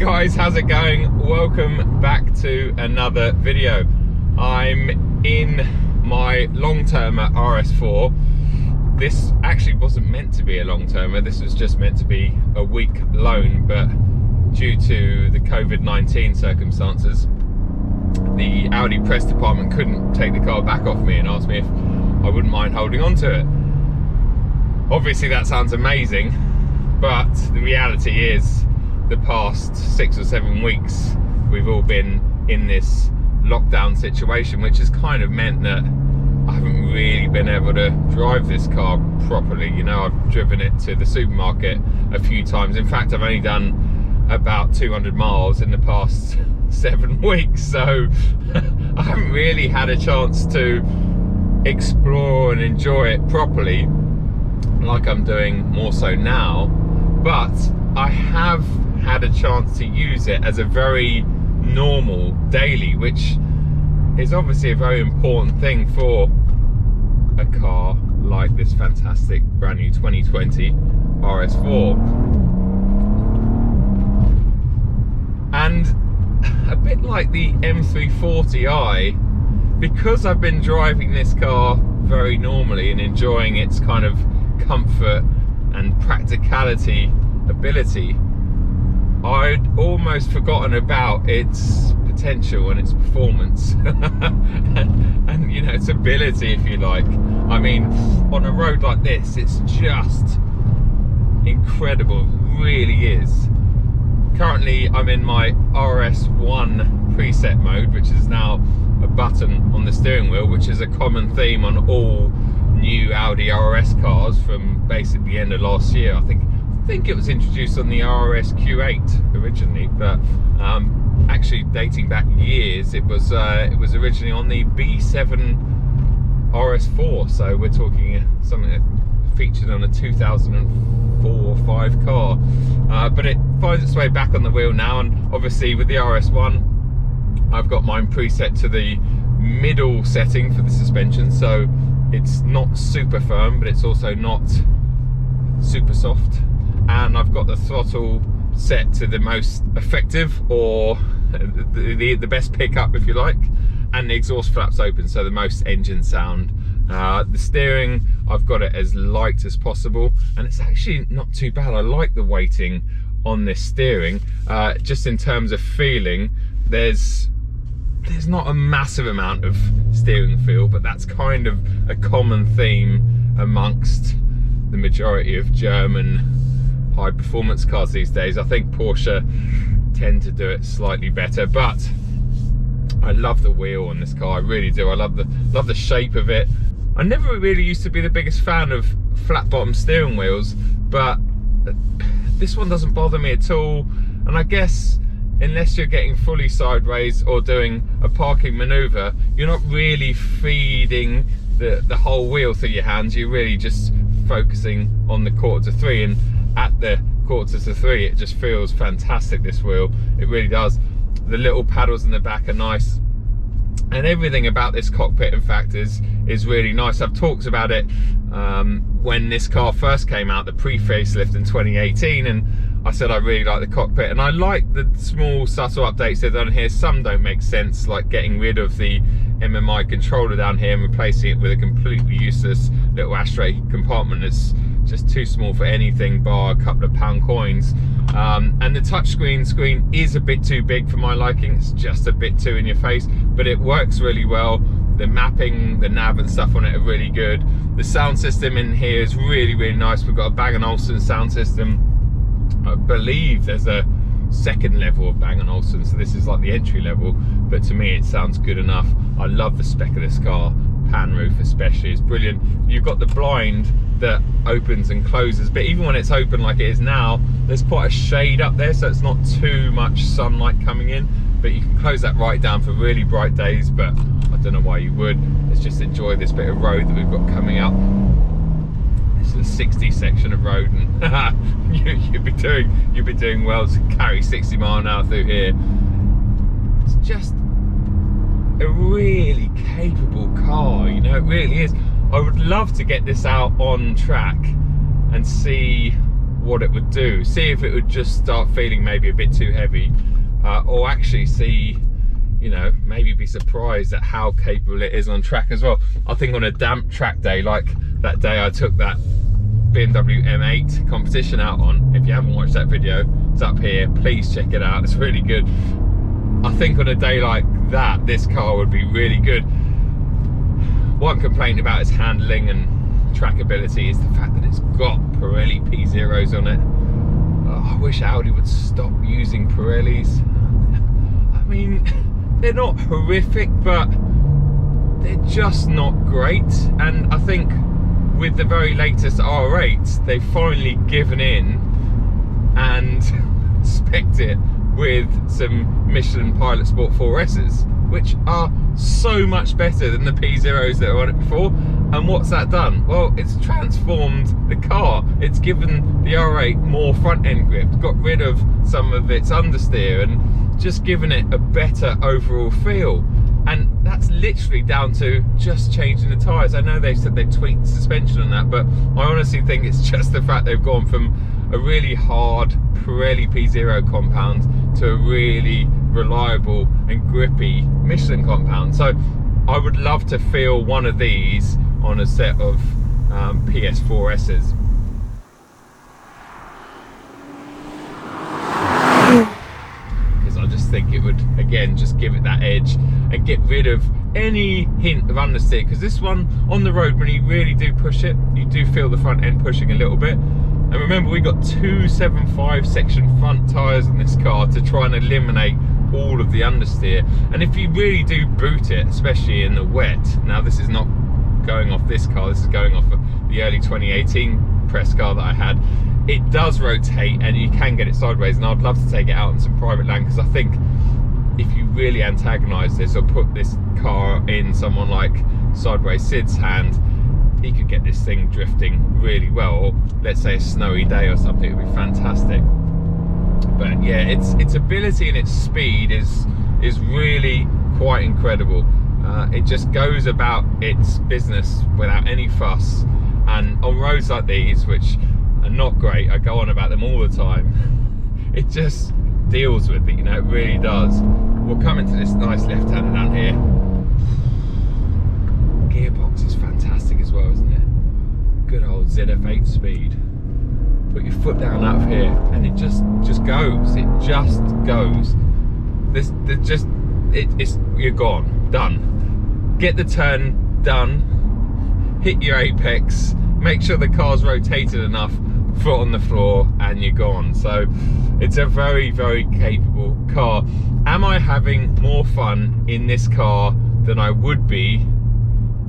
guys, how's it going? Welcome back to another video. I'm in my long-termer RS4. This actually wasn't meant to be a long-termer, this was just meant to be a week loan, but due to the COVID-19 circumstances, the Audi press department couldn't take the car back off me and asked me if I wouldn't mind holding on to it. Obviously that sounds amazing, but the reality is the past 6 or 7 weeks we've all been in this lockdown situation, which has kind of meant that I haven't really been able to drive this car properly. You know, I've driven it to the supermarket a few times. In fact, I've only done about 200 miles in the past 7 weeks, so I haven't really had a chance to explore and enjoy it properly like I'm doing more so now. But I have had a chance to use it as a very normal daily, which is obviously a very important thing for a car like this fantastic brand new 2020 RS4. And a bit like the M340i, because I've been driving this car very normally and enjoying its kind of comfort and practicality ability, I'd almost forgotten about its potential and its performance and you know, its ability, if you like. I mean, on a road like this, it's just incredible, it really is. Currently I'm in my RS1 preset mode, which is now a button on the steering wheel, which is a common theme on all new Audi RS cars from basically the end of last year. I think it was introduced on the RS Q8 originally, but actually dating back years, it was originally on the B7 RS4. So we're talking something that featured on a 2004 or 5 car, but it finds its way back on the wheel now. And obviously with the RS1, I've got mine preset to the middle setting for the suspension, so it's not super firm, but it's also not super soft. And I've got the throttle set to the most effective, or the best pickup, if you like, and the exhaust flaps open, so the most engine sound. The steering, I've got it as light as possible, and it's actually not too bad. I like the weighting on this steering. Just in terms of feeling, there's not a massive amount of steering feel, but that's kind of a common theme amongst the majority of German high performance cars these days. I think Porsche tend to do it slightly better, but I love the wheel on this car, I really do. I love the shape of it. I never really used to be the biggest fan of flat bottom steering wheels, but this one doesn't bother me at all. And I guess unless you're getting fully sideways or doing a parking maneuver, you're not really feeding the whole wheel through your hands. You're really just focusing on the 1/4 to 3, and at the 1/4 to 3 it just feels fantastic, this wheel, it really does. The little paddles in the back are nice, and everything about this cockpit in fact is really nice. I've talked about it when this car first came out, the pre-facelift in 2018, and I said I really like the cockpit, and I like the small subtle updates they've done here. Some don't make sense, like getting rid of the MMI controller down here and replacing it with a completely useless little ashtray compartment that's just too small for anything bar a couple of pound coins. And the touchscreen screen is a bit too big for my liking. It's just a bit too in your face, but it works really well. The mapping, the nav and stuff on it are really good. The sound system in here is really, really nice. We've got a Bang & Olufsen sound system. I believe there's a second level of Bang & Olufsen, so this is like the entry level, but to me it sounds good enough. I love the spec of this car, pan roof especially, it's brilliant. You've got the blind that opens and closes, but even when it's open like it is now, there's quite a shade up there, so it's not too much sunlight coming in, but you can close that right down for really bright days, but I don't know why you would. Let's just enjoy this bit of road that we've got coming up. This is a 60 section of road, and you'd be doing well to carry 60 mph through here. It's just a really capable car, you know, it really is. I would love to get this out on track and see what it would do, see if it would just start feeling maybe a bit too heavy, or actually see, you know, maybe be surprised at how capable it is on track as well. I think on a damp track day, like that day I took that BMW M8 competition out on, if you haven't watched that video, it's up here, please check it out, it's really good. I think on a day like that, this car would be really good. One complaint about its handling and trackability is the fact that it's got Pirelli P0s on it. Oh, I wish Audi would stop using Pirellis. I mean, they're not horrific, but they're just not great. And I think with the very latest R8s, they've finally given in and spec'd it with some Michelin Pilot Sport 4Ss, which are so much better than the P0s that were on it before. And what's that done? Well, it's transformed the car. It's given the R8 more front end grip, got rid of some of its understeer, and just given it a better overall feel. And that's literally down to just changing the tyres. I know they said they tweaked the suspension on that, but I honestly think it's just the fact they've gone from a really hard Pirelli P0 compound to a really reliable and grippy Michelin compound. So I would love to feel one of these on a set of PS4Ss. Because I just think it would, again, just give it that edge and get rid of any hint of understeer. Because this one, on the road, when you really do push it, you do feel the front end pushing a little bit. And remember, we got 275 section front tyres in this car to try and eliminate all of the understeer. And if you really do boot it, especially in the wet, now this is not going off this car, this is going off the early 2018 press car that I had, it does rotate and you can get it sideways. And I'd love to take it out on some private land, because I think if you really antagonise this or put this car in someone like Sideways Sid's hand, he could get this thing drifting really well. Or let's say a snowy day or something, it would be fantastic. But yeah, its ability and its speed is really quite incredible. It just goes about its business without any fuss. And on roads like these, which are not great, I go on about them all the time, it just deals with it, you know, it really does. We'll come into this nice left-hander down here. Gearbox is fantastic as well, isn't it? Good old ZF8 speed. Put your foot down out of here and it just goes. It just goes. You're gone. Done. Get the turn done. Hit your apex. Make sure the car's rotated enough. Foot on the floor and you're gone. So it's a very, very capable car. Am I having more fun in this car than I would be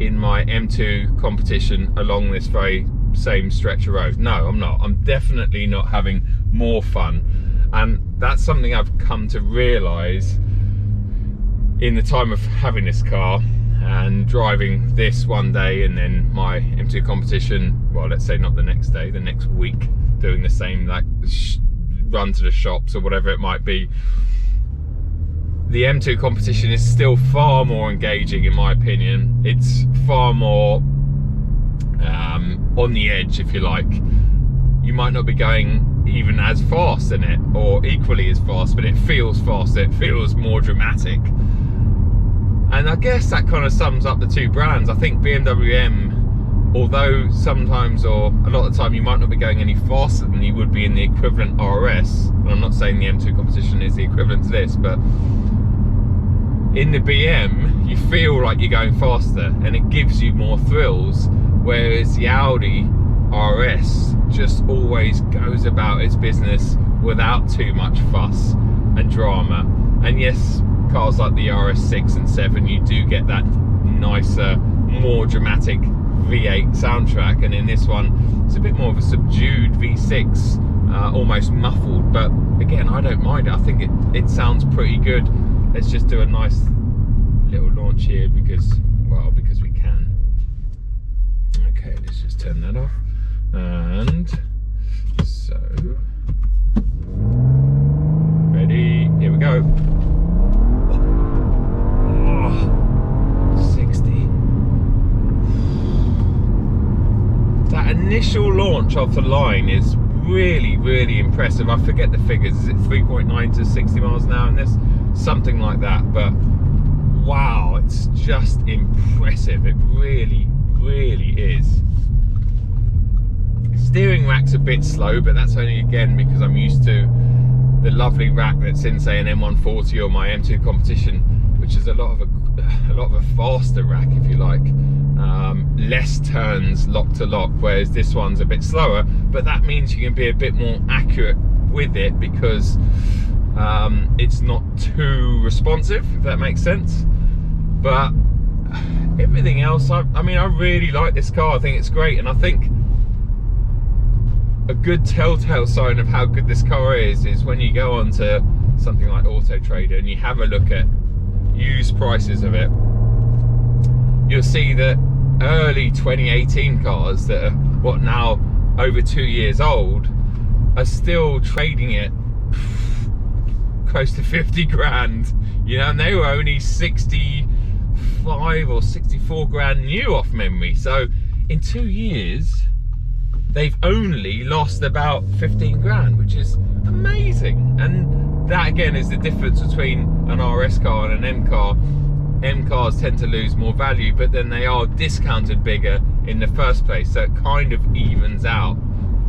in my M2 competition along this very same stretch of road? No, I'm not. I'm definitely not having more fun. And that's something I've come to realise in the time of having this car and driving this one day and then my M2 competition, well, let's say not the next day, the next week, doing the same, like run to the shops or whatever it might be. The M2 competition is still far more engaging in my opinion. It's far more on the edge, if you like. You might not be going even as fast in it or equally as fast, but it feels faster, it feels more dramatic. And I guess that kind of sums up the two brands. I think BMW M, although sometimes or a lot of the time you might not be going any faster than you would be in the equivalent RS, and I'm not saying the M2 competition is the equivalent to this, but in the BM you feel like you're going faster and it gives you more thrills, whereas the Audi RS just always goes about its business without too much fuss and drama. And yes, cars like the RS6 and 7, you do get that nicer, more dramatic V8 soundtrack, and in this one it's a bit more of a subdued V6, almost muffled, but again, I don't mind it. I think it sounds pretty good. Let's just do a nice little launch here because we can. Okay, let's just turn that off. And so, ready, here we go. 60. That initial launch off the line is really, really impressive. I forget the figures, is it 3.9 to 60 miles an hour in this? Something like that, but wow, it's just impressive. It really, really is. Steering rack's a bit slow, but that's only again because I'm used to the lovely rack that's in, say, an M140 or my M2 competition, which is a lot of a faster rack, if you like. Less turns lock to lock, whereas this one's a bit slower, but that means you can be a bit more accurate with it because it's not too responsive, if that makes sense. But everything else, I mean, I really like this car. I think it's great, and I think a good telltale sign of how good this car is when you go on to something like Auto Trader and you have a look at used prices of it. You'll see that early 2018 cars that are what now over 2 years old are still trading it close to 50 grand, you know, and they were only 65 or 64 grand new off memory. So in 2 years they've only lost about 15 grand, which is amazing. And that again is the difference between an RS car and an M car. M cars tend to lose more value, but then they are discounted bigger in the first place, so it kind of evens out.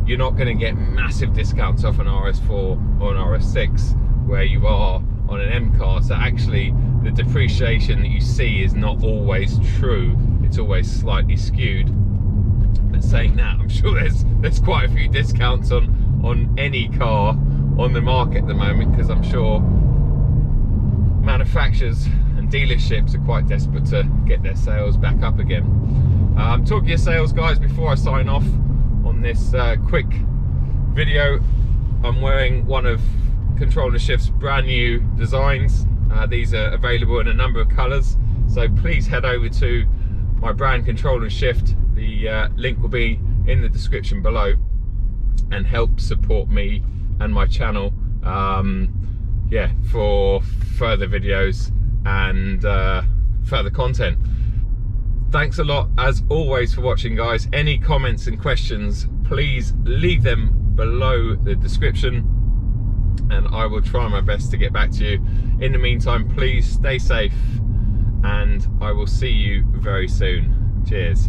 You're not going to get massive discounts off an RS4 or an RS6 where you are on an M car, so actually the depreciation that you see is not always true. It's always slightly skewed. But saying that, I'm sure there's quite a few discounts on any car on the market at the moment, because I'm sure manufacturers and dealerships are quite desperate to get their sales back up again. Talking of sales, guys, before I sign off on this quick video, I'm wearing one of Control and Shift's brand new designs. These are available in a number of colours, so please head over to my brand Control and Shift. The link will be in the description below, and help support me and my channel yeah, for further videos and further content. Thanks a lot as always for watching, guys. Any comments and questions, please leave them below the description and I will try my best to get back to you. In the meantime, please stay safe and I will see you very soon. Cheers.